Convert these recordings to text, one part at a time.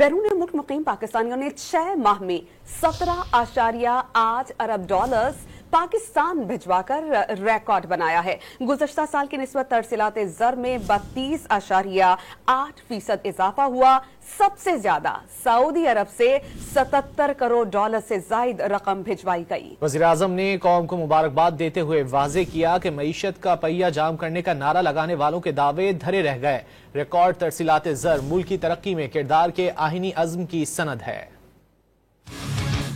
बैरून मुल्क मुकीम पाकिस्तानियों ने 6 माह में 17.8 अरब डॉलर्स पाकिस्तान भिजवाकर रिकॉर्ड बनाया है। गुज़श्ता साल की निस्बत तरसीलात ज़र में 32.8% इजाफा हुआ। सबसे ज्यादा सऊदी अरब से 77 करोड़ डॉलर से जायद रकम भिजवाई गई। वज़ीर-ए-आज़म ने कौम को मुबारकबाद देते हुए वाज़े किया कि मईशत का पहिया जाम करने का नारा लगाने वालों के दावे धरे रह गए। रिकॉर्ड तरसीलात ज़र मुल्क की तरक्की में किरदार के आहिनी अज़्म की सनद है।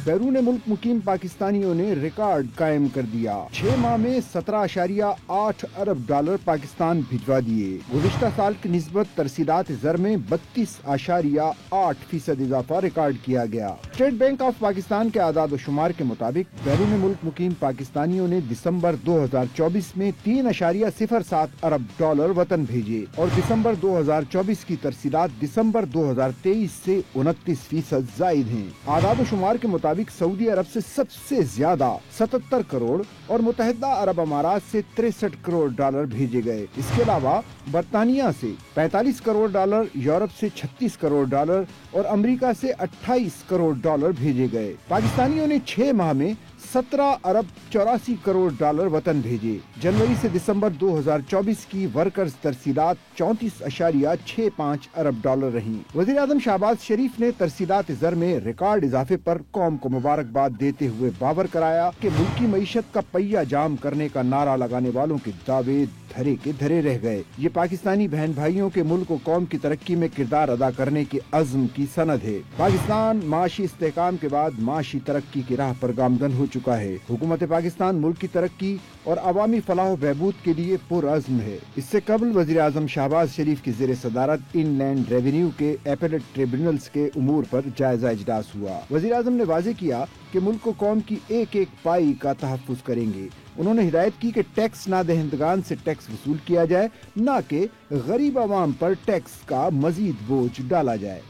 बैरून मुल्क मुकीम पाकिस्तानियों ने रिकॉर्ड कायम कर दिया। 6 माह में 17.8 अरब डॉलर पाकिस्तान भिजवा दिए। गुज़िश्ता साल की निस्बत तरसीलात ज़र में 32.8% इजाफा रिकॉर्ड किया गया। स्टेट बैंक ऑफ पाकिस्तान के आदाद शुमार के मुताबिक बैरून मुल्क मुकीम पाकिस्तानियों ने दिसंबर 2024 में 3.07 अरब डॉलर वतन भेजे और दिसंबर 2024 की तरसीलात दिसंबर 2023 से 29% जायद हैं। आदाद शुमार के मुताबिक सऊदी अरब से सबसे ज्यादा 77 करोड़ और मुत्तहिदा अरब अमारात से 63 करोड़ डॉलर भेजे गए। इसके अलावा बरतानिया से 45 करोड़ डॉलर, यूरोप से 36 करोड़ डॉलर और अमेरिका से 28 करोड़ डॉलर भेजे गए। पाकिस्तानियों ने 6 माह में 17 अरब 84 करोड़ डॉलर वतन भेजे। जनवरी से दिसंबर 2024 की वर्कर्स तरसीलात 34.65 अरब डॉलर रहीं। वज़ीर-ए-आज़म शहबाज शरीफ ने तरसीलात ज़र में रिकॉर्ड इजाफे पर कौम को मुबारकबाद देते हुए बावर कराया कि मुल्की मईशत का पहिया जाम करने का नारा लगाने वालों के दावे धरे के धरे रह गए। ये पाकिस्तानी बहन भाइयों के मुल्क और कौम की तरक्की में किरदार अदा करने के अज़्म की सनद है। पाकिस्तान माशी इस्तेहकाम के बाद माशी तरक्की की राह पर गामजन हो चुका है। हुकूमत पाकिस्तान मुल्क की तरक्की और अवामी फलाह बहबूद के लिए पुरअज़्म है। इससे कबल वज़ीर-ए-आज़म शहबाज शरीफ की ज़ेर सदारत इनलैंड रेवेन्यू के एपेलेट ट्रिब्यूनल्स के उमूर पर जायजा इजलास हुआ। वज़ीर-ए-आज़म ने वाज़े किया कि मुल्क को कौम की एक एक पाई का तहफ़्फ़ुज़ करेंगे। उन्होंने हिदायत की कि टैक्स ना दहिंदगान से टैक्स वसूल किया जाए, न कि गरीब आवाम पर टैक्स का मजीद बोझ डाला जाए।